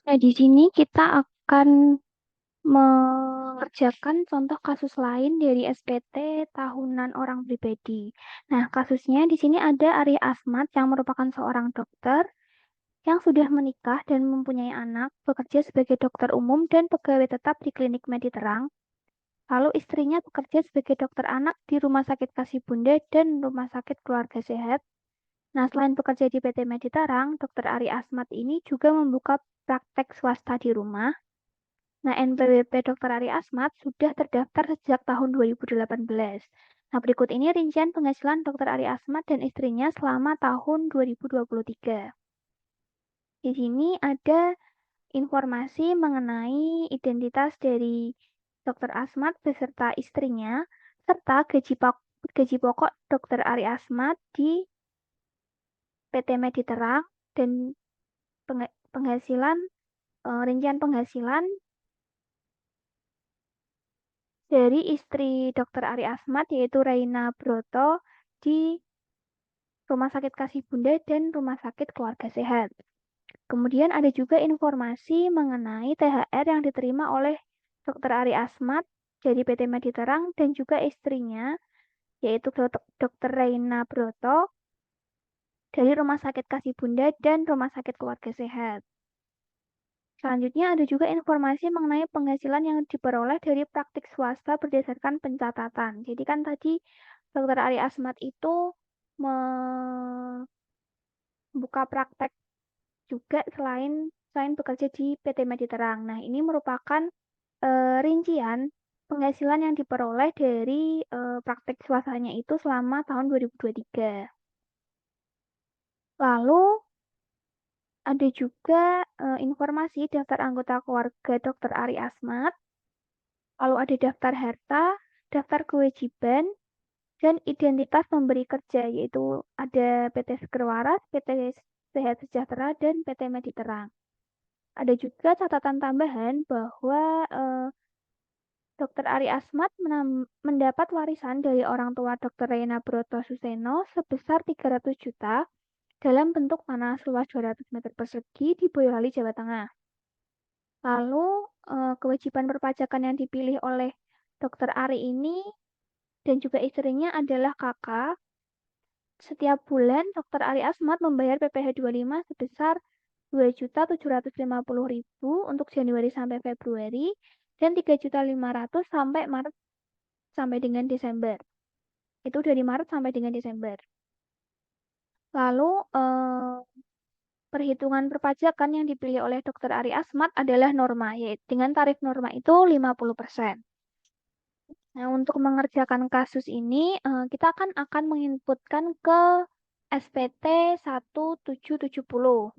Nah, di sini kita akan mengerjakan contoh kasus lain dari SPT tahunan orang pribadi. Nah, kasusnya di sini ada Arya Asmat yang merupakan seorang dokter yang sudah menikah dan mempunyai anak, bekerja sebagai dokter umum dan pegawai tetap di klinik Mediterang. Lalu istrinya bekerja sebagai dokter anak di Rumah Sakit Kasih Bunda dan Rumah Sakit Keluarga Sehat. Nah, selain bekerja di PT Mediterang, Dr. Ari Asmat ini juga membuka praktek swasta di rumah. Nah, NPWP Dr. Ari Asmat sudah terdaftar sejak tahun 2018. Nah, berikut ini rincian penghasilan Dr. Ari Asmat dan istrinya selama tahun 2023. Di sini ada informasi mengenai identitas dari Dr. Asmat beserta istrinya, serta gaji pokok Dr. Ari Asmat di PT Mediterang dan penghasilan rincian penghasilan dari istri Dr. Ari Asmat yaitu Raina Broto di Rumah Sakit Kasih Bunda dan Rumah Sakit Keluarga Sehat. Kemudian ada juga informasi mengenai THR yang diterima oleh Dr. Ari Asmat dari PT Mediterang dan juga istrinya yaitu Dr. Raina Broto dari Rumah Sakit Kasih Bunda dan Rumah Sakit Keluarga Sehat. Selanjutnya ada juga informasi mengenai penghasilan yang diperoleh dari praktik swasta berdasarkan pencatatan. Jadi kan tadi Dr. Ari Asmat itu membuka praktek juga selain bekerja di PT Mediterang. Nah, ini merupakan rincian penghasilan yang diperoleh dari praktek swastanya itu selama tahun 2023. Lalu ada juga informasi daftar anggota keluarga Dr. Ari Asmat. Lalu ada daftar harta, daftar kewajiban, dan identitas pemberi kerja, yaitu ada PT Segerwaras, PT Sehat Sejahtera, dan PT Mediterang. Ada juga catatan tambahan bahwa Dr. Ari Asmat mendapat warisan dari orang tua Dr. Reina Broto Suseno sebesar 300 juta dalam bentuk tanah seluas 200 meter persegi di Boyolali, Jawa Tengah. Lalu kewajiban perpajakan yang dipilih oleh Dr. Ari ini dan juga istrinya adalah kakak. Setiap bulan Dr. Ari Asmat membayar PPh 25 sebesar 2.750.000 untuk Januari sampai Februari dan 3.500.000 sampai Maret sampai dengan Desember. Itu dari Maret sampai dengan Desember. Lalu perhitungan perpajakan yang dipilih oleh Dr. Ari Asmat adalah norma, yaitu dengan tarif norma itu 50%. Nah, untuk mengerjakan kasus ini, kita akan menginputkan ke SPT 1770.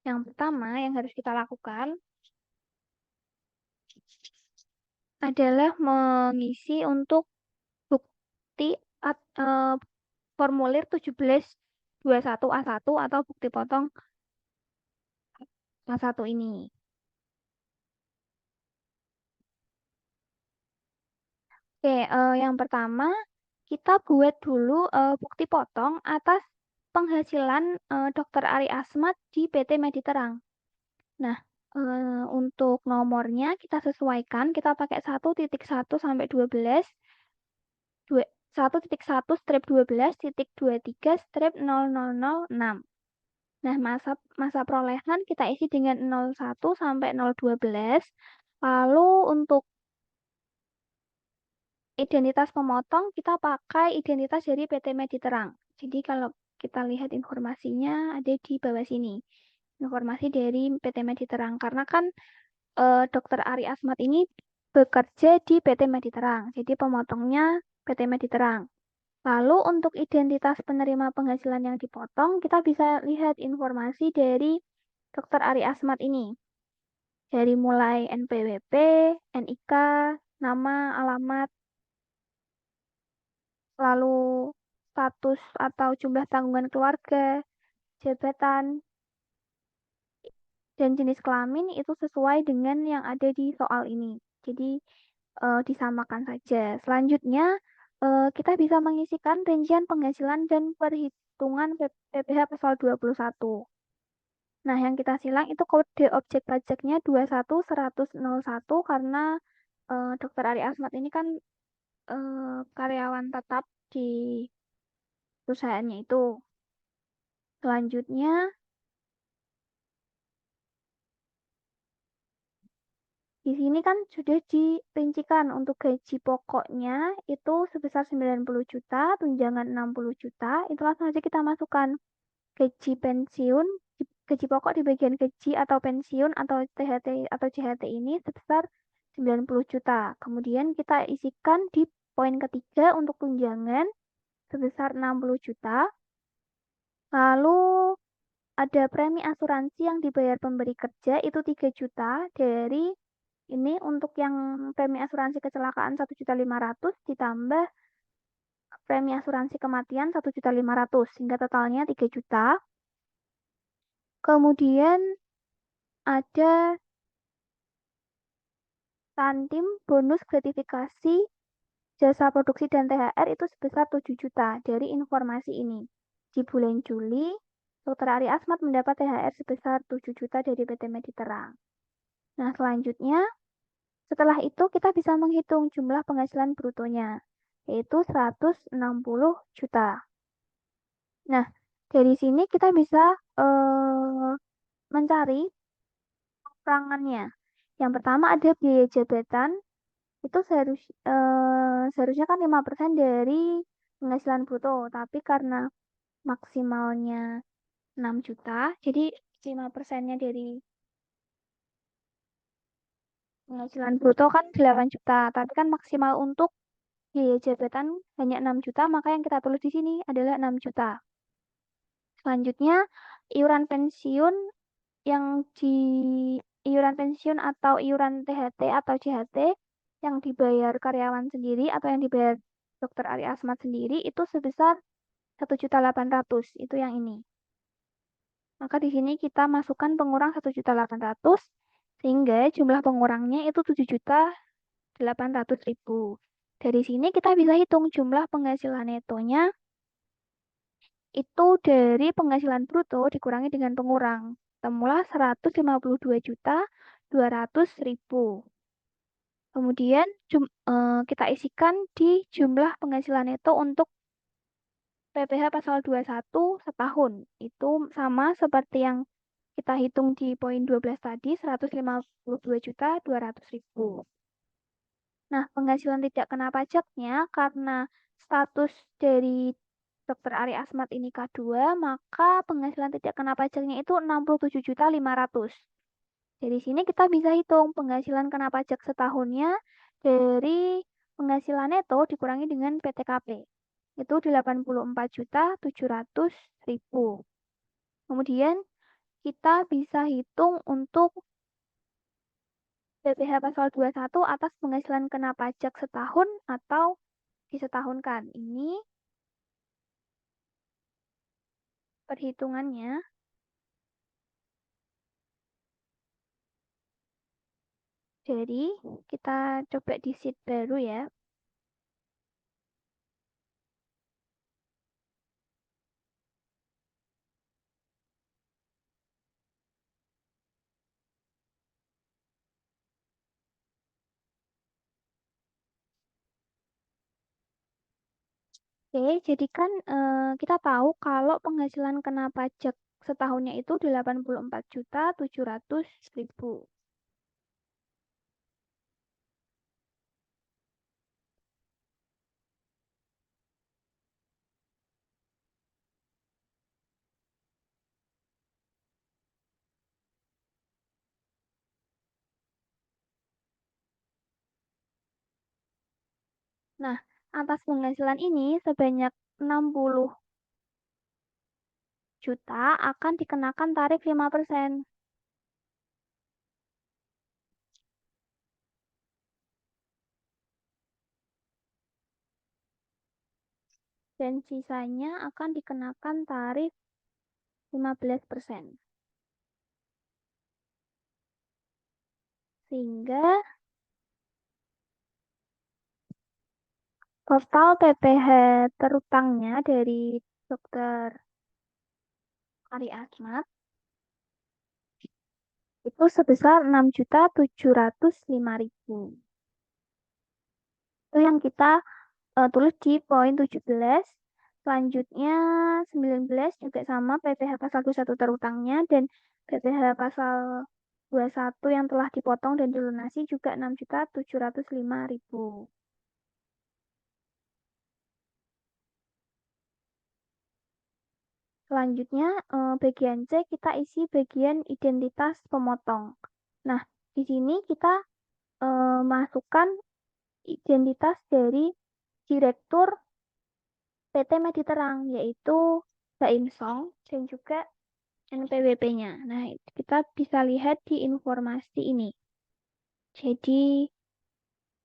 Yang pertama yang harus kita lakukan adalah mengisi untuk bukti formulir 1721A1 atau bukti potong A1 ini. Oke, yang pertama kita buat dulu bukti potong atas penghasilan Dr. Ari Asmat di PT Mediterang. Nah, untuk nomornya kita sesuaikan, kita pakai 1.1 sampai 12, 1.1 strip 12.23 strip 0006. Nah, masa perolehan kita isi dengan 01 sampai 012. Lalu untuk identitas pemotong kita pakai identitas dari PT Mediterang. Jadi kalau kita lihat informasinya ada di bawah sini. Informasi dari PT Mediterang karena kan Dr. Ari Asmat ini bekerja di PT Mediterang. Jadi pemotongnya PT Mediterang. Lalu untuk identitas penerima penghasilan yang dipotong, kita bisa lihat informasi dari Dr. Ari Asmat ini. Dari mulai NPWP, NIK, nama, alamat, lalu status atau jumlah tanggungan keluarga, jabatan, dan jenis kelamin itu sesuai dengan yang ada di soal ini. Jadi disamakan saja. Selanjutnya kita bisa mengisikan rincian penghasilan dan perhitungan PPh pasal 21. Nah, yang kita silang itu kode objek pajaknya 21101 karena Dr. Ari Asmat ini kan karyawan tetap di perusahaannya itu. Selanjutnya, di sini kan sudah dirincikan untuk gaji pokoknya itu sebesar 90 juta, tunjangan 60 juta. Itu langsung aja kita masukkan gaji pensiun, gaji pokok di bagian gaji atau pensiun atau THT atau JHT ini sebesar 90 juta. Kemudian kita isikan di poin ketiga untuk tunjangan sebesar 60 juta. Lalu ada premi asuransi yang dibayar pemberi kerja itu 3 juta dari ini untuk yang premi asuransi kecelakaan 1.500.000 ditambah premi asuransi kematian 1.500.000 sehingga totalnya 3 juta. Kemudian ada Tantim bonus gratifikasi jasa produksi dan THR itu sebesar 7 juta dari informasi ini. Di bulan Juli, Dr. Ari Asmat mendapat THR sebesar 7 juta dari PT Mediterang. Nah, selanjutnya, setelah itu kita bisa menghitung jumlah penghasilan brutonya, yaitu 160 juta. Nah, dari sini kita bisa mencari perangannya. Yang pertama ada biaya jabatan, itu seharusnya kan 5% dari penghasilan bruto, tapi karena maksimalnya 6 juta, jadi 5%-nya dari penghasilan bruto kan 8 juta, tapi kan maksimal untuk biaya jabatan hanya 6 juta, maka yang kita tulis di sini adalah 6 juta. Selanjutnya, iuran pensiun yang di iuran pensiun atau iuran THT atau JHT yang dibayar karyawan sendiri atau yang dibayar Dokter Ari Asmat sendiri itu sebesar 1.800.000 itu yang ini. Maka di sini kita masukkan pengurang 1.800.000 sehingga jumlah pengurangnya itu 7.800.000. Dari sini kita bisa hitung jumlah penghasilan netonya itu dari penghasilan bruto dikurangi dengan pengurang. Temulah 152.200.000. Kemudian kita isikan di jumlah penghasilan neto untuk PPh pasal 21 setahun. Itu sama seperti yang kita hitung di poin 12 tadi, 152.200.000. Nah, penghasilan tidak kena pajaknya karena status dari Dr. Ari Asmat ini K2, maka penghasilan tidak kena pajaknya itu 67.500.000. Dari sini kita bisa hitung penghasilan kena pajak setahunnya dari penghasilan neto dikurangi dengan PTKP. Itu 84.700.000. Kemudian kita bisa hitung untuk PPh pasal 21 atas penghasilan kena pajak setahun atau disetahunkan. Ini perhitungannya. Jadi kita coba di sheet baru ya. Oke, jadi kan kita tahu kalau penghasilan kena pajak setahunnya itu 84.700.000. Nah, atas penghasilan ini sebanyak 60 juta akan dikenakan tarif 5%. Dan sisanya akan dikenakan tarif 15%. Sehingga total PPh terutangnya dari Dokter Ari Asmat itu sebesar 6.705.000. Itu yang kita tulis di poin 17. Selanjutnya 19 juga sama PPh pasal 21 terutangnya dan PPh pasal 21 yang telah dipotong dan dilunasi juga 6.705.000. Selanjutnya bagian C kita isi bagian identitas pemotong. Nah, di sini kita masukkan identitas dari Direktur PT Mediterang, yaitu Baim Song dan juga NPWP-nya. Nah, kita bisa lihat di informasi ini. Jadi,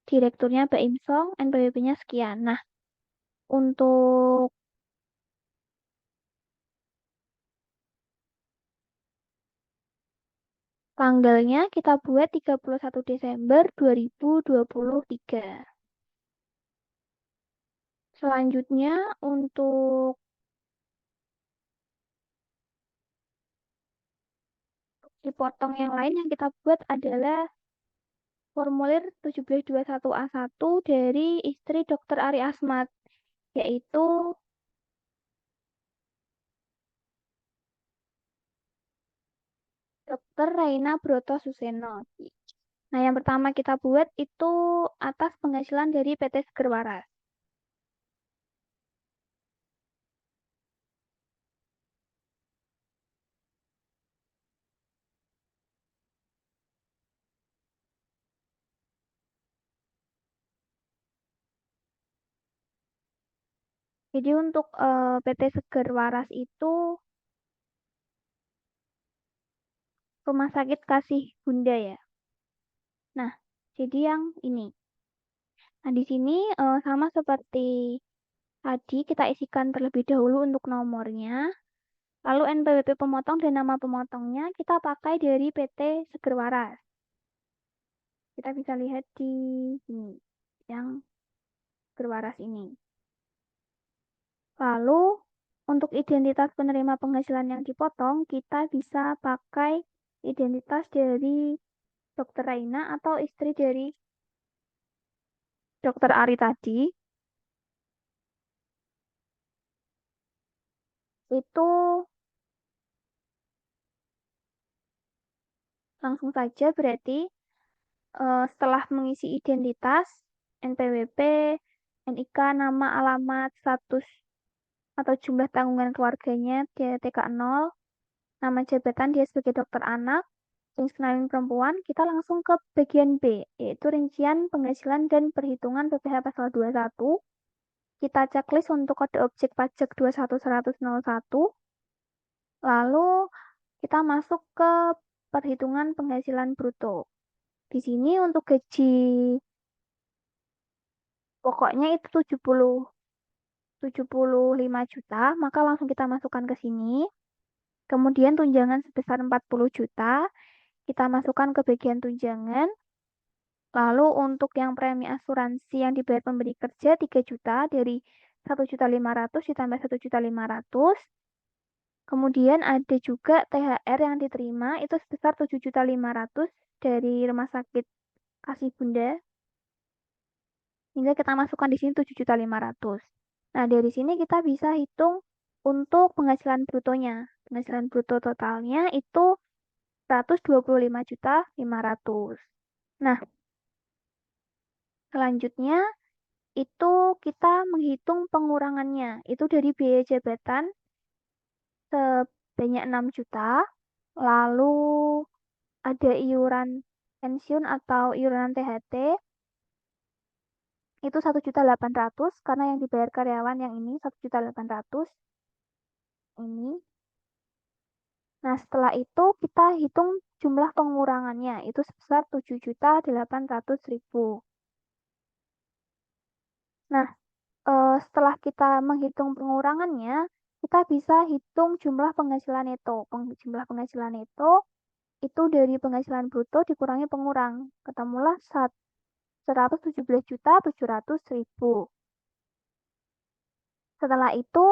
direkturnya Baim Song, NPWP-nya sekian. Nah, untuk tanggalnya kita buat 31 Desember 2023. Selanjutnya, untuk dipotong yang lain yang kita buat adalah formulir 1721A1 dari istri Dr. Ari Asmat, yaitu Dr. Raina Broto Suseno. Nah, yang pertama kita buat itu atas penghasilan dari PT Seger Waras. Jadi untuk PT Seger Waras itu Rumah Sakit Kasih Bunda ya. Nah, jadi yang ini. Nah, di sini sama seperti tadi kita isikan terlebih dahulu untuk nomornya. Lalu NPWP pemotong dan nama pemotongnya kita pakai dari PT Seger Waras. Kita bisa lihat di sini yang Seger Waras ini. Lalu untuk identitas penerima penghasilan yang dipotong, kita bisa pakai identitas dari Dokter Raina atau istri dari Dokter Ari tadi. Itu langsung saja berarti setelah mengisi identitas, NPWP, NIK, nama, alamat, status atau jumlah tanggungan keluarganya, dia TK 0, nama jabatan dia sebagai dokter anak, jenis kelamin perempuan, kita langsung ke bagian B, yaitu rincian penghasilan dan perhitungan PPh pasal 21. Kita checklist untuk kode objek pajak 21101, lalu kita masuk ke perhitungan penghasilan bruto. Di sini untuk gaji pokoknya itu 75 juta, maka langsung kita masukkan ke sini. Kemudian tunjangan sebesar 40 juta, kita masukkan ke bagian tunjangan. Lalu untuk yang premi asuransi yang dibayar pemberi kerja 3 juta dari 1.500.000 ditambah 1.500.000. Kemudian ada juga THR yang diterima itu sebesar 7.500.000 dari Rumah Sakit Kasih Bunda. Hingga kita masukkan di sini 7.500.000. Nah, dari sini kita bisa hitung untuk penghasilan brutonya. Penghasilan bruto totalnya itu 125.500.000. Nah, selanjutnya itu kita menghitung pengurangannya. Itu dari biaya jabatan sebanyak 6 juta. Lalu ada iuran pensiun atau iuran THT itu 1.800.000 karena yang dibayar karyawan yang ini 1.800.000 ini. Nah, setelah itu kita hitung jumlah pengurangannya itu sebesar 7.800.000. Nah, setelah kita menghitung pengurangannya, kita bisa hitung jumlah penghasilan neto. Jumlah penghasilan neto itu dari penghasilan bruto dikurangi pengurang. Ketemulah 117.700.000. Setelah itu,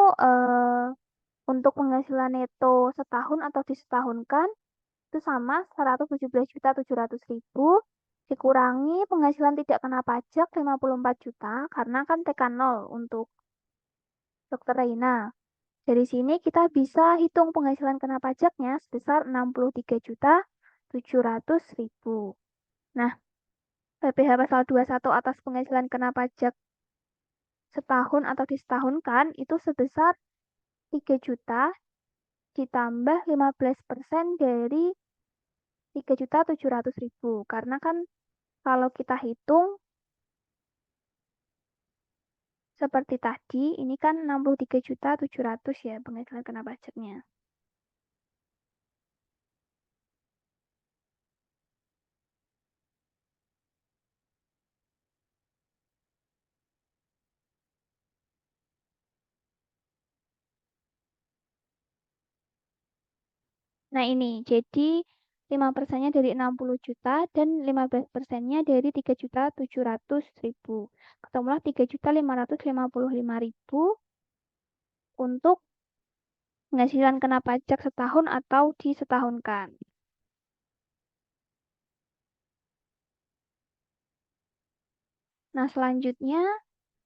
untuk penghasilan neto setahun atau disetahunkan, itu sama 117.700.000 dikurangi penghasilan tidak kena pajak 54 juta karena kan TK 0 untuk Dokter Reina. Dari sini kita bisa hitung penghasilan kena pajaknya sebesar 63.700.000. Nah, PPh pasal 21 atas penghasilan kena pajak setahun atau disetahunkan itu sebesar 3 juta ditambah 15% dari 3.700.000. Karena kan kalau kita hitung seperti tadi, ini kan 63.700.000 ya penghasilan kena pajaknya. Nah ini, jadi 5%-nya dari 60 juta dan 15%-nya dari 3.700.000. Ketemulah 3.555.000 untuk penghasilan kena pajak setahun atau disetahunkan. Nah, selanjutnya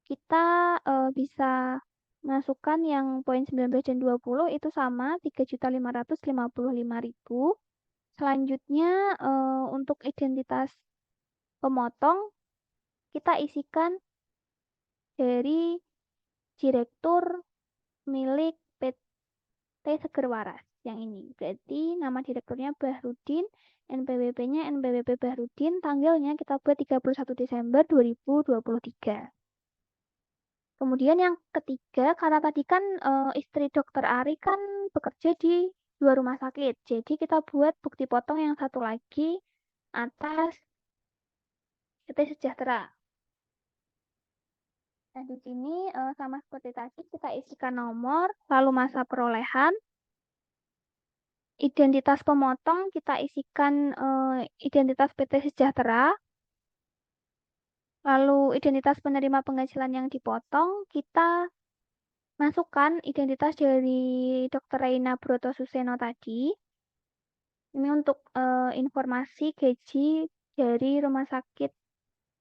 kita bisa masukkan yang poin 19 dan 20 itu sama 3.555.000. Selanjutnya untuk identitas pemotong kita isikan dari direktur milik PT Seger Waras yang ini. Berarti nama direkturnya Bahrudin, NPWP-nya NPWP Bahrudin, tanggalnya kita buat 31 Desember 2023. Kemudian yang ketiga, karena tadi kan istri Dokter Ari kan bekerja di dua rumah sakit. Jadi kita buat bukti potong yang satu lagi atas PT Sejahtera. Nah, di sini sama seperti tadi kita isikan nomor, lalu masa perolehan, identitas pemotong kita isikan identitas PT Sejahtera, lalu identitas penerima penghasilan yang dipotong kita masukkan identitas dari Dr. Reina Broto Suseno tadi. Ini untuk informasi gaji dari Rumah Sakit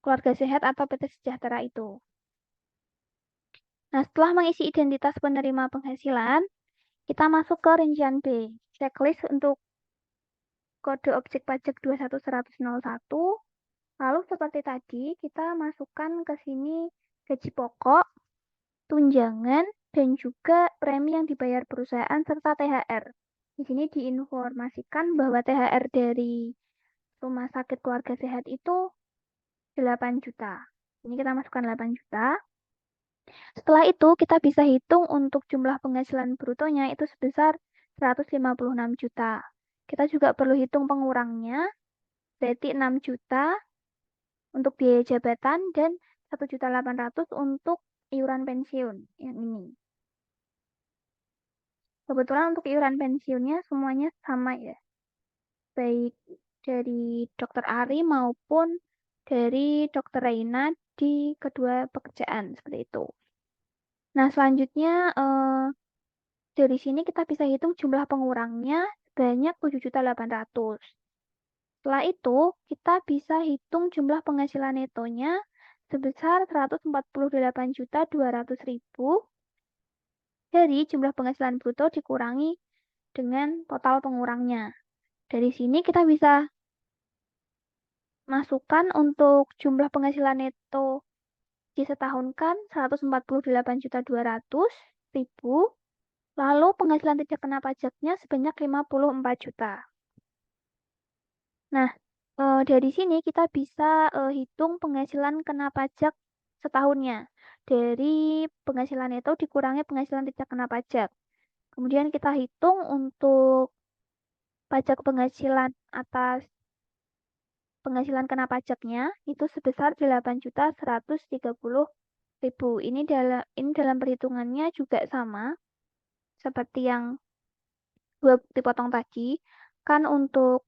Keluarga Sehat atau PT Sejahtera itu. Nah, setelah mengisi identitas penerima penghasilan, kita masuk ke rincian B, checklist untuk kode objek pajak 21101. Lalu seperti tadi, kita masukkan ke sini gaji pokok, tunjangan, dan juga premi yang dibayar perusahaan serta THR. Di sini diinformasikan bahwa THR dari Rumah Sakit Keluarga Sehat itu 8 juta. Ini kita masukkan 8 juta. Setelah itu, kita bisa hitung untuk jumlah penghasilan brutonya itu sebesar 156 juta. Kita juga perlu hitung pengurangnya, berarti 6 juta untuk biaya jabatan dan 1.800.000 untuk iuran pensiun yang ini. Kebetulan untuk iuran pensiunnya semuanya sama ya. Baik dari Dokter Ari maupun dari Dokter Reina di kedua pekerjaan seperti itu. Nah, selanjutnya dari sini kita bisa hitung jumlah pengurangnya sebanyak 7.800.000. Setelah itu, kita bisa hitung jumlah penghasilan netonya sebesar 148.200.000 dari jumlah penghasilan bruto dikurangi dengan total pengurangnya. Dari sini kita bisa masukkan untuk jumlah penghasilan neto disetahunkan 148.200.000, lalu penghasilan tidak kena pajaknya sebanyak 54 juta. Nah, dari sini kita bisa hitung penghasilan kena pajak setahunnya. Dari penghasilan neto dikurangi penghasilan tidak kena pajak. Kemudian kita hitung untuk pajak penghasilan atas penghasilan kena pajaknya itu sebesar 8.130.000. Ini dalam perhitungannya juga sama seperti yang dua bukti potong tadi. Kan untuk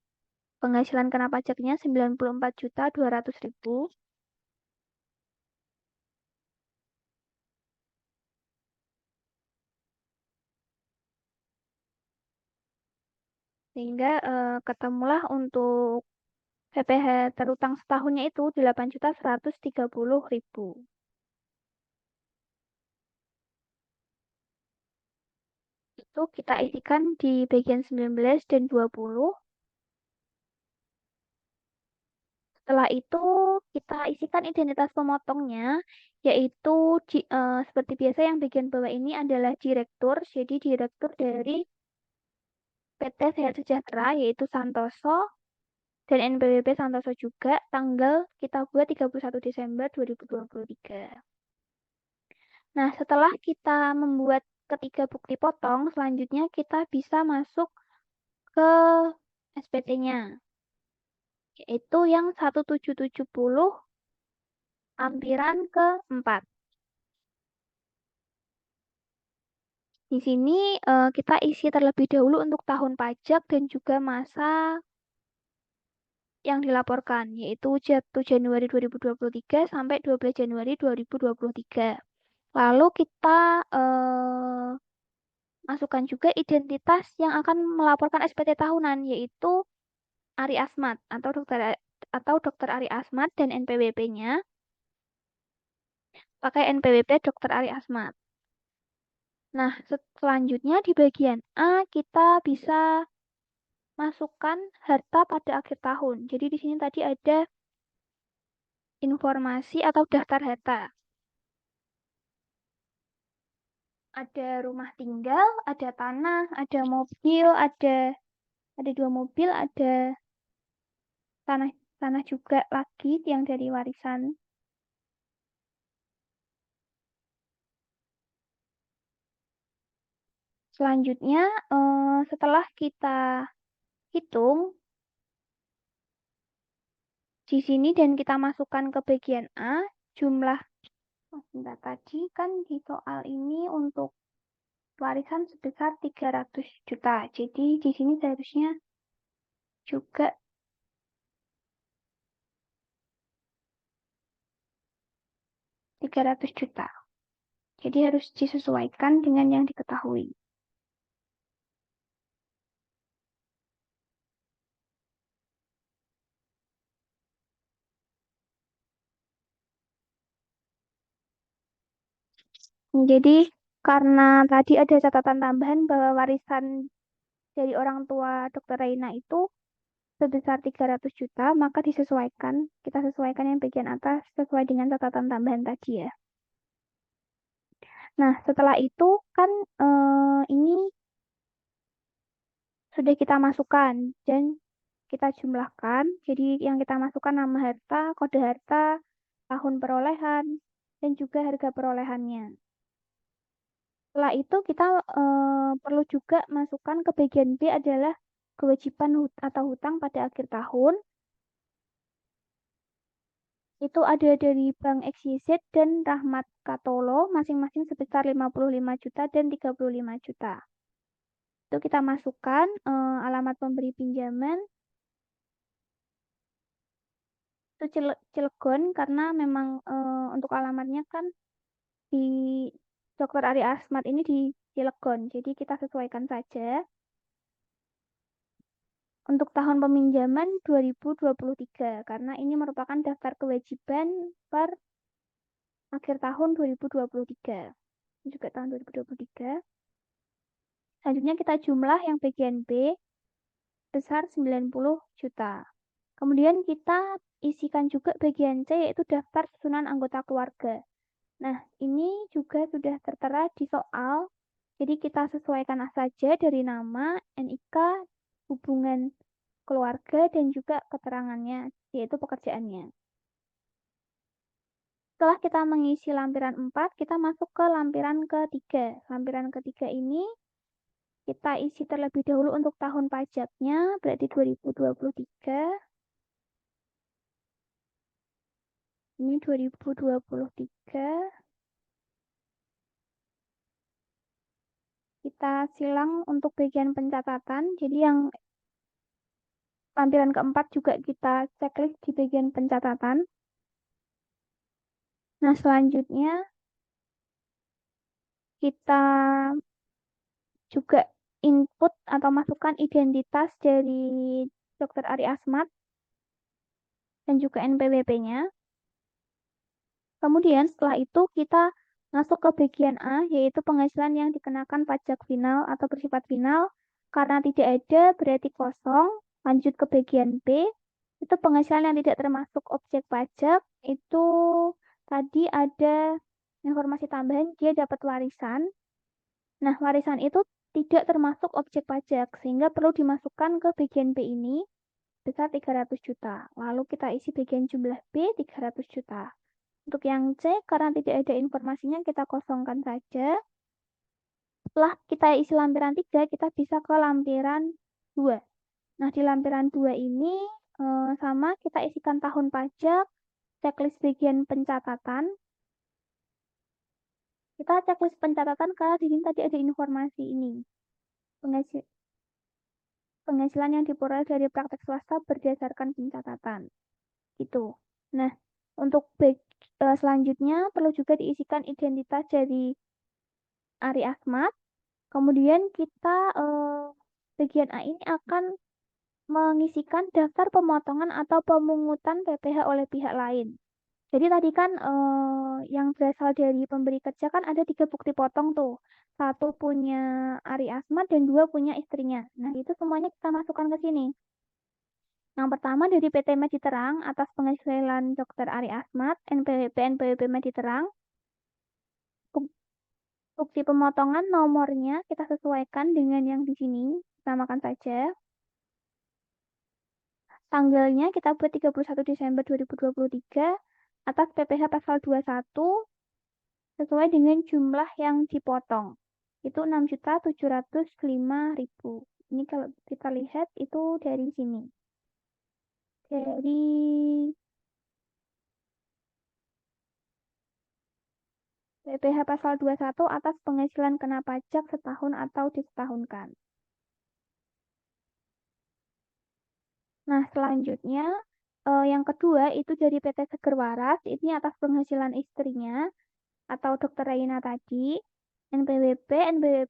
penghasilan kena pajaknya 94.200.000. Sehingga ketemulah untuk PPh terutang setahunnya itu 8.130.000. Itu kita isikan di bagian 19 dan 20. Setelah itu kita isikan identitas pemotongnya, yaitu seperti biasa yang bagian bawah ini adalah direktur, jadi direktur dari PT Sehat Sejahtera, yaitu Santoso, dan NPWP Santoso juga, tanggal kita buat 31 Desember 2023. Nah, setelah kita membuat ketiga bukti potong, selanjutnya kita bisa masuk ke SPT-nya, yaitu yang 1770 lampiran ke-4. Di sini kita isi terlebih dahulu untuk tahun pajak dan juga masa yang dilaporkan, yaitu 1 Januari 2023 sampai 12 Januari 2023. Lalu kita masukkan juga identitas yang akan melaporkan SPT tahunan, yaitu Ari Asmat atau dokter Ari Asmat dan NPWP-nya pakai NPWP Dokter Ari Asmat. Nah, selanjutnya di bagian A kita bisa masukkan harta pada akhir tahun. Jadi di sini tadi ada informasi atau daftar harta. Ada rumah tinggal, ada tanah, ada mobil, ada 2 mobil, ada tanah tanah juga lagi yang dari warisan. Selanjutnya, setelah kita hitung di sini dan kita masukkan ke bagian A, jumlah sebentar, tadi kan di soal ini untuk warisan sebesar 300 juta. Jadi di sini seharusnya juga 300 juta. Jadi harus disesuaikan dengan yang diketahui. Jadi karena tadi ada catatan tambahan bahwa warisan dari orang tua Dr. Reina itu sebesar 300 juta, maka disesuaikan. Kita sesuaikan yang bagian atas sesuai dengan catatan tambahan tadi ya. Nah, setelah itu kan ini sudah kita masukkan dan kita jumlahkan. Jadi yang kita masukkan nama harta, kode harta, tahun perolehan, dan juga harga perolehannya. Setelah itu kita perlu juga masukkan ke bagian B adalah kewajiban atau hutang pada akhir tahun. Itu ada dari Bank XYZ dan Rahmat Katolo masing-masing sebesar 55 juta dan 35 juta. Itu kita masukkan alamat pemberi pinjaman itu Cilegon karena memang untuk alamatnya kan di Dr. Ari Asmat ini di Cilegon. Jadi kita sesuaikan saja. Untuk tahun peminjaman 2023 karena ini merupakan daftar kewajiban per akhir tahun 2023. Ini juga tahun 2023. Selanjutnya kita jumlah yang bagian B besar 90 juta. Kemudian kita isikan juga bagian C yaitu daftar susunan anggota keluarga. Nah, ini juga sudah tertera di soal. Jadi kita sesuaikan saja dari nama, NIK, hubungan keluarga, dan juga keterangannya, yaitu pekerjaannya. Setelah kita mengisi lampiran 4, kita masuk ke lampiran ketiga. Lampiran ketiga ini kita isi terlebih dahulu untuk tahun pajaknya, berarti 2023. Ini 2023. Kita silang untuk bagian pencatatan. Jadi yang lampiran keempat juga kita checklist di bagian pencatatan. Nah, selanjutnya kita juga input atau masukkan identitas dari Dr. Ari Asmat dan juga NPWP-nya. Kemudian setelah itu kita masuk ke bagian A, yaitu penghasilan yang dikenakan pajak final atau bersifat final. Karena tidak ada, berarti kosong. Lanjut ke bagian B, itu penghasilan yang tidak termasuk objek pajak. Itu tadi ada informasi tambahan, dia dapat warisan. Nah, warisan itu tidak termasuk objek pajak, sehingga perlu dimasukkan ke bagian B ini besar 300 juta. Lalu kita isi bagian jumlah B 300 juta. Untuk yang C, karena tidak ada informasinya, kita kosongkan saja. Setelah kita isi lampiran 3, kita bisa ke lampiran 2. Nah, di lampiran 2 ini sama, kita isikan tahun pajak, checklist bagian pencatatan. Kita checklist pencatatan karena di sini tadi ada informasi ini. Penghasilan yang diperoleh dari praktek swasta berdasarkan pencatatan. Gitu. Nah, untuk selanjutnya perlu juga diisikan identitas dari Ari Asmat. Kemudian kita bagian A ini akan mengisikan daftar pemotongan atau pemungutan PPh oleh pihak lain. Jadi tadi kan yang berasal dari pemberi kerja kan ada 3 bukti potong tuh. 1 punya Ari Asmat dan 2 punya istrinya. Nah, itu semuanya kita masukkan ke sini. Yang pertama dari PT Mediterang atas penghasilan Dr. Ari Asmat, NPWP Mediterang. Bukti pemotongan nomornya kita sesuaikan dengan yang di sini. Samakan saja. Tanggalnya kita buat 31 Desember 2023 atas PPh pasal 21 sesuai dengan jumlah yang dipotong. Itu 6.705.000. Ini kalau kita lihat itu dari sini. Dari PPh pasal 21 atas penghasilan kena pajak setahun atau disetahunkan. Nah, selanjutnya yang kedua itu dari PT Seger Waras, ini atas penghasilan istrinya atau Dr. Raina tadi, NPWP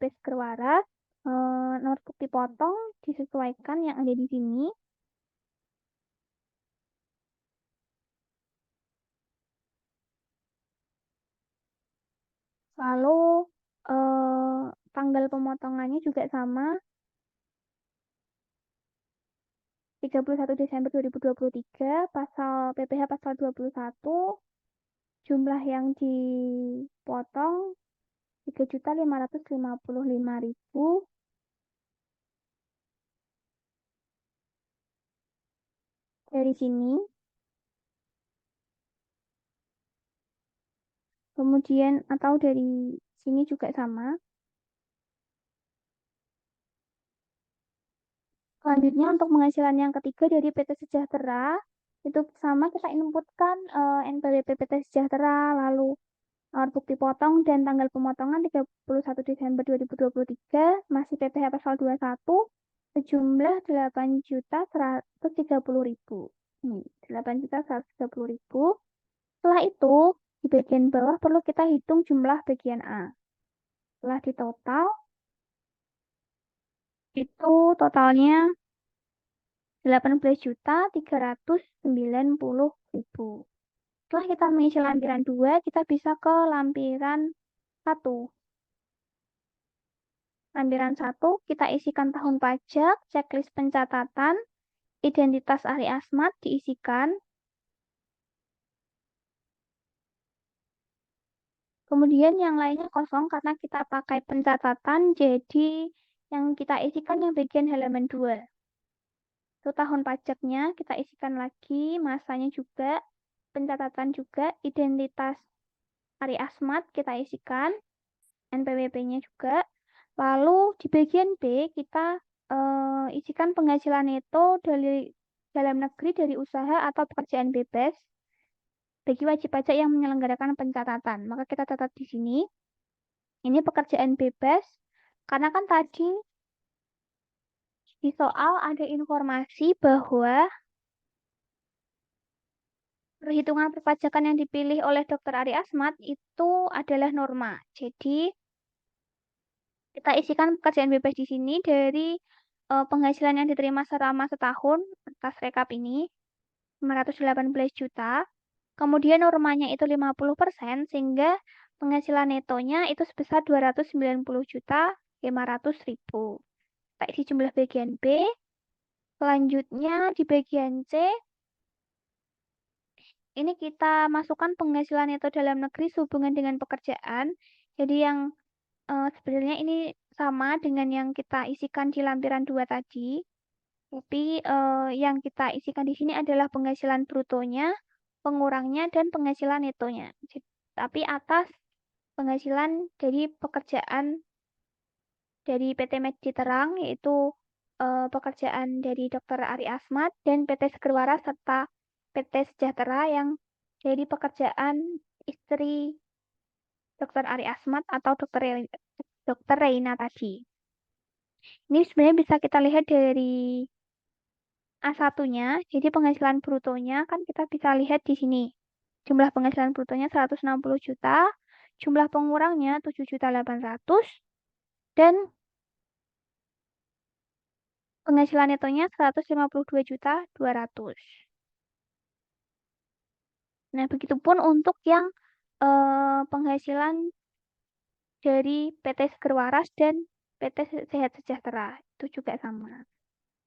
Seger Waras, nomor bukti potong disesuaikan yang ada di sini. Lalu tanggal pemotongannya juga sama, 31 Desember 2023, pasal PPh pasal 21, jumlah yang dipotong 3.555.000. Dari sini. Kemudian atau dari sini juga sama. Selanjutnya untuk penghasilan yang ketiga dari PT Sejahtera, itu sama kita inputkan NPWP PT Sejahtera, lalu bukti potong dan tanggal pemotongan 31 Desember 2023, masih PPh pasal 21, sejumlah 8.130.000. Ini 8.130.000. Setelah itu, di bagian bawah perlu kita hitung jumlah bagian A. Setelah ditotal, itu totalnya 18.390.000. Setelah kita mengisi lampiran 2, kita bisa ke lampiran 1. Lampiran 1, kita isikan tahun pajak, checklist pencatatan, identitas Ari Asmat diisikan. Kemudian yang lainnya kosong karena kita pakai pencatatan, jadi yang kita isikan yang bagian halaman 2. Itu tahun pajaknya kita isikan lagi, masanya juga, pencatatan juga, identitas Ari Asmat kita isikan, NPWP-nya juga. Lalu di bagian B kita isikan penghasilan itu dari dalam negeri dari usaha atau pekerjaan bebas bagi wajib pajak yang menyelenggarakan pencatatan. Maka kita catat di sini. Ini pekerjaan bebas karena kan tadi di soal ada informasi bahwa perhitungan perpajakan yang dipilih oleh Dr. Ari Asmat itu adalah norma. Jadi Kita isikan pekerjaan bebas di sini dari penghasilan yang diterima selama setahun atas rekap ini 518 juta. Kemudian normanya itu 50%, sehingga penghasilan netonya itu sebesar 290 juta 500 ribu. Kita isi jumlah bagian B. Selanjutnya di bagian C, ini kita masukkan penghasilan neto dalam negeri sehubungan dengan pekerjaan. Jadi yang sebenarnya ini sama dengan yang kita isikan di lampiran 2 tadi. Tapi yang kita isikan di sini adalah penghasilan brutonya, pengurangnya, dan penghasilan netonya. Tapi atas penghasilan dari pekerjaan dari PT Medji Terang, yaitu pekerjaan dari Dr. Ari Asmat dan PT Segerwaras serta PT Sejahtera yang dari pekerjaan istri Dr. Ari Asmat atau Dr. Reina tadi. Ini sebenarnya bisa kita lihat dari A1-nya, jadi penghasilan brutonya kan kita bisa lihat di sini. Jumlah penghasilan brutonya 160 juta, jumlah pengurangnya 7.800.000, dan penghasilan netonya 152.200.000. Nah, begitupun untuk yang penghasilan dari PT Segerwaras dan PT Sehat Sejahtera. Itu juga sama.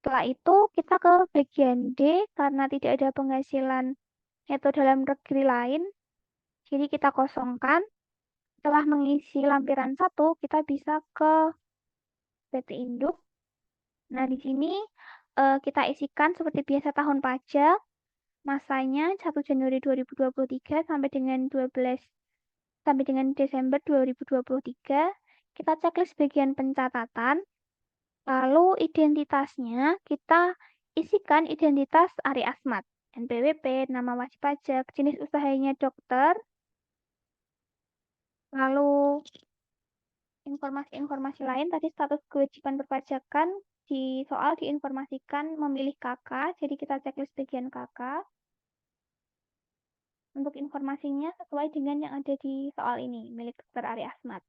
Setelah itu kita ke bagian D karena tidak ada penghasilan neto dalam negeri lain. Jadi kita kosongkan. Setelah mengisi lampiran 1, kita bisa ke PT Induk. Nah, di sini kita isikan seperti biasa tahun pajak, masanya 1 Januari 2023 sampai dengan Desember 2023. Kita checklist bagian pencatatan. Lalu identitasnya kita isikan identitas Ari Asmat, NPWP, nama wajib pajak, jenis usahanya dokter, lalu informasi-informasi lain tadi status kewajiban perpajakan di soal diinformasikan memilih KK, jadi kita checklist bagian KK. Untuk informasinya sesuai dengan yang ada di soal ini, milik Dr. Ari Asmat.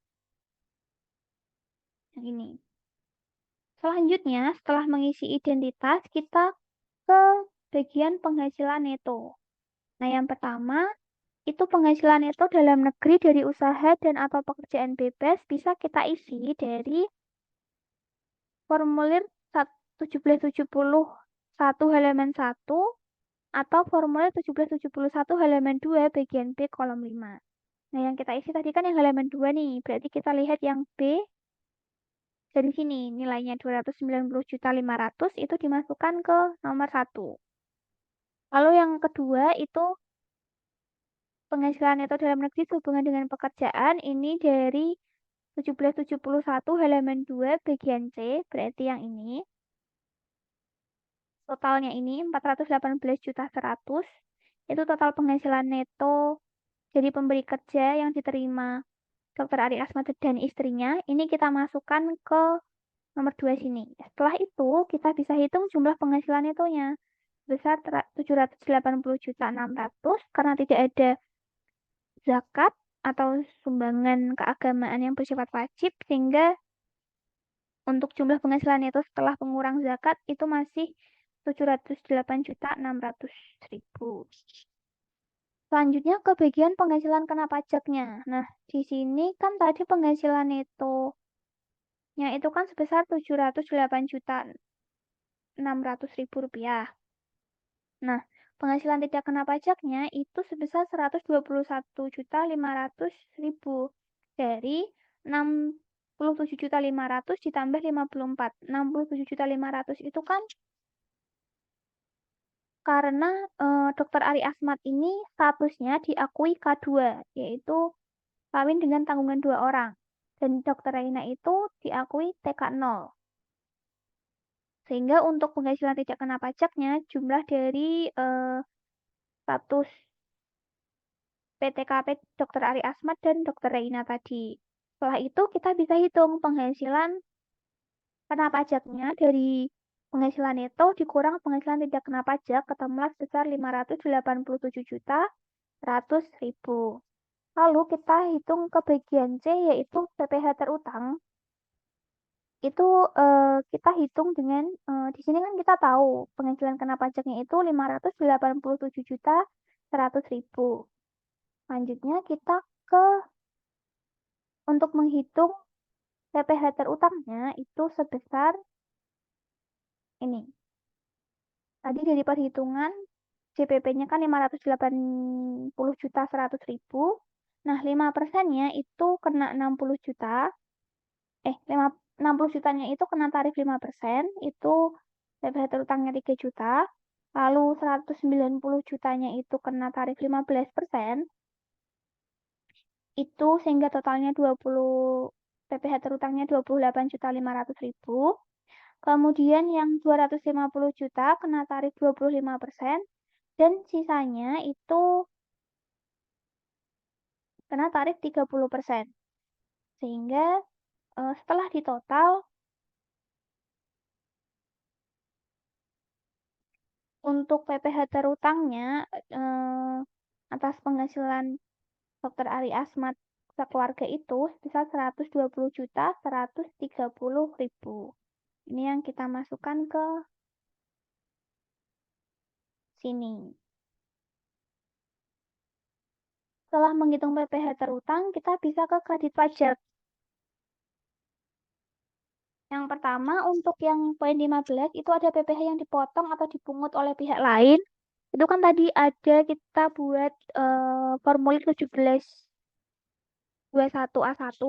Yang ini. Selanjutnya, setelah mengisi identitas, kita ke bagian penghasilan neto. Nah, yang pertama, itu penghasilan neto dalam negeri dari usaha dan atau pekerjaan bebas bisa kita isi dari formulir 1771 halaman 1 atau formulir 1771 halaman 2 bagian B kolom 5. Nah, yang kita isi tadi kan yang halaman 2 nih. Berarti kita lihat yang B dari sini. Nilainya 290.500.000 itu dimasukkan ke nomor 1. Lalu yang kedua itu penghasilan neto dalam negeri sehubungan dengan pekerjaan ini dari 1771 halaman 2 bagian C, berarti yang ini. Totalnya ini 418.100.000. Itu total penghasilan neto dari pemberi kerja yang diterima Dr. Ari Asmat dan istrinya. Ini kita masukkan ke nomor 2 sini. Setelah itu, kita bisa hitung jumlah penghasilan netonya. Besar 780.600.000 karena tidak ada zakat atau sumbangan keagamaan yang bersifat wajib, sehingga untuk jumlah penghasilan neto setelah pengurang zakat itu masih 708.600.000. Selanjutnya ke bagian penghasilan kena pajaknya. Nah, di sini kan tadi penghasilan netonya itu kan sebesar 708.600.000 rupiah. Nah, penghasilan tidak kena pajaknya itu sebesar 121.500.000 dari 67.500 ditambah 54. 67.500 itu kan karena Dr. Ari Asmat ini statusnya diakui K2, yaitu kawin dengan tanggungan 2 orang. Dan Dr. Reina itu diakui TK0. Sehingga untuk penghasilan tidak kena pajaknya, jumlah dari status PTKP Dr. Ari Asmat dan Dr. Reina tadi. Setelah itu kita bisa hitung penghasilan kena pajaknya dari penghasilan neto dikurang penghasilan tidak kena pajak ketemulah sebesar 587.100.000. Lalu kita hitung ke bagian C yaitu PPh terutang. Itu kita hitung dengan di sini kan kita tahu penghasilan kena pajaknya itu 587.100.000. Selanjutnya kita ke untuk menghitung PPh terutangnya itu sebesar ini. Tadi dari perhitungan JPP-nya kan 580.100.000. Nah, 5%-nya itu kena 60 juta. 60 jutanya itu kena tarif 5%, itu PPh terutangnya 3 juta. Lalu 190 jutanya itu kena tarif 15%, itu sehingga totalnya 20 PPh terutangnya 28.500.000. Kemudian yang 250 juta kena tarif 25% dan sisanya itu kena tarif 30%. Sehingga setelah ditotal untuk PPh terutangnya atas penghasilan Dr. Ari Asmat sekeluarga itu sebesar 120.130.000. Ini yang kita masukkan ke sini. Setelah menghitung PPh terutang, kita bisa ke kredit pajak. Yang pertama, untuk yang poin 15, itu ada PPh yang dipotong atau dipungut oleh pihak lain. Itu kan tadi ada kita buat formulir 1721A1.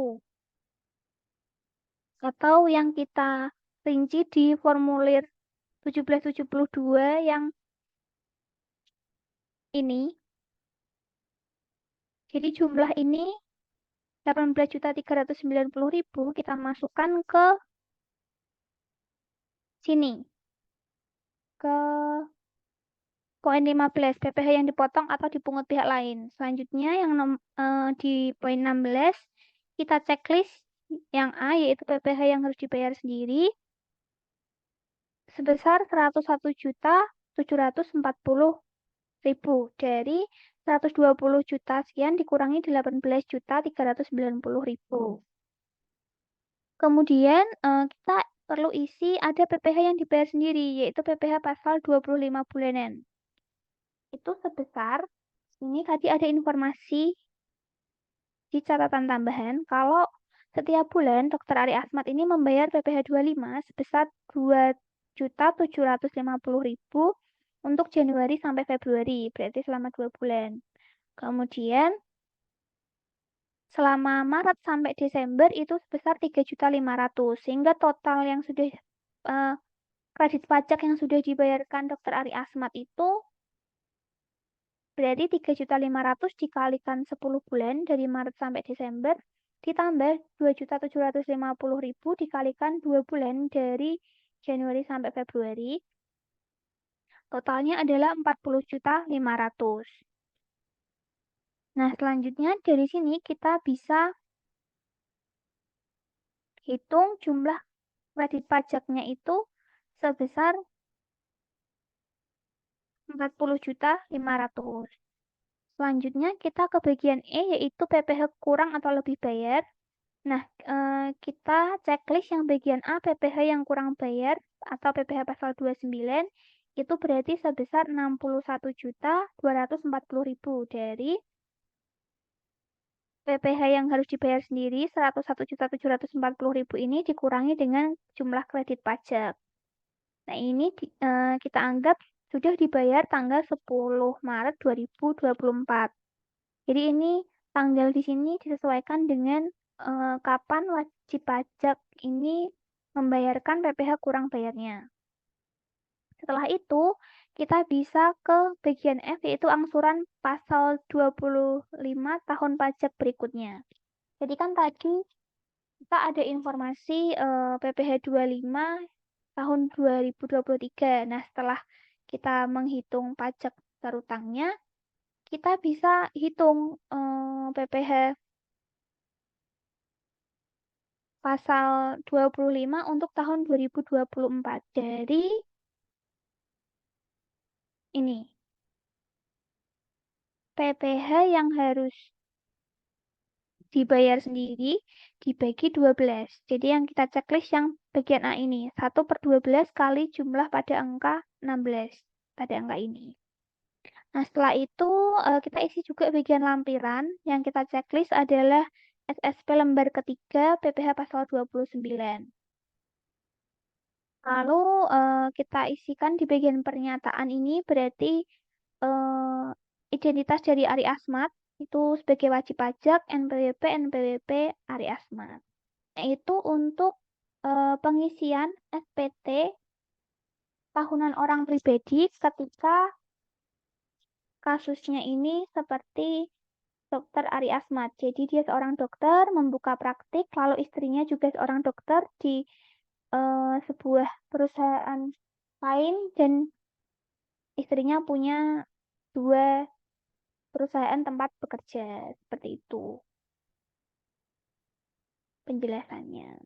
Atau yang kita rinci di formulir 1772 yang ini. Jadi jumlah ini 18.390.000 kita masukkan ke sini. Ke poin 15, PPh yang dipotong atau dipungut pihak lain. Selanjutnya yang di poin 16, kita checklist yang A, yaitu PPh yang harus dibayar sendiri, sebesar 101.740.000. Dari 120 juta sekian dikurangi 18.390.000. Kemudian kita perlu isi ada PPh yang dibayar sendiri, yaitu PPh pasal 25 bulanan. Itu sebesar, ini tadi ada informasi di catatan tambahan, kalau setiap bulan Dr. Ari Asmat ini membayar PPh 25 sebesar 2.750.000 untuk Januari sampai Februari, berarti selama 2 bulan. Kemudian selama Maret sampai Desember itu sebesar 3.500.000, sehingga total yang sudah kredit pajak yang sudah dibayarkan Dr. Ari Asmat itu berarti 3.500.000 dikalikan 10 bulan dari Maret sampai Desember ditambah 2.750.000 dikalikan 2 bulan dari Januari sampai Februari. Totalnya adalah 40.500.000. Nah, selanjutnya dari sini kita bisa hitung jumlah kredit pajaknya itu sebesar 40.500.000. Selanjutnya kita ke bagian E, yaitu PPh kurang atau lebih bayar. Nah, kita checklist yang bagian A, PPh yang kurang bayar atau PPh pasal 29 itu berarti sebesar 61.240.000 dari PPh yang harus dibayar sendiri 101.740.000 ini dikurangi dengan jumlah kredit pajak. Nah, ini kita anggap sudah dibayar tanggal 10 Maret 2024. Jadi ini tanggal di sini disesuaikan dengan kapan wajib pajak ini membayarkan PPh kurang bayarnya. Setelah itu, kita bisa ke bagian F, yaitu angsuran pasal 25 tahun pajak berikutnya. Jadi kan tadi kita ada informasi PPh 25 tahun 2023. Nah, setelah kita menghitung pajak terutangnya, kita bisa hitung PPh pasal 25 untuk tahun 2024. Dari ini, PPh yang harus dibayar sendiri, dibagi 12. Jadi yang kita checklist yang bagian A ini, 1/12 kali jumlah pada angka 16, pada angka ini. Nah, setelah itu kita isi juga bagian lampiran. Yang kita checklist adalah SSP lembar ketiga, PPh pasal 29. Lalu kita isikan di bagian pernyataan ini berarti identitas dari Ari Asmat itu sebagai wajib pajak, NPWP Ari Asmat. Yaitu untuk pengisian SPT tahunan orang pribadi ketika kasusnya ini seperti Dokter Ari Asmat. Jadi dia seorang dokter membuka praktik, lalu istrinya juga seorang dokter di sebuah perusahaan lain dan istrinya punya 2 perusahaan tempat bekerja. Seperti itu penjelasannya.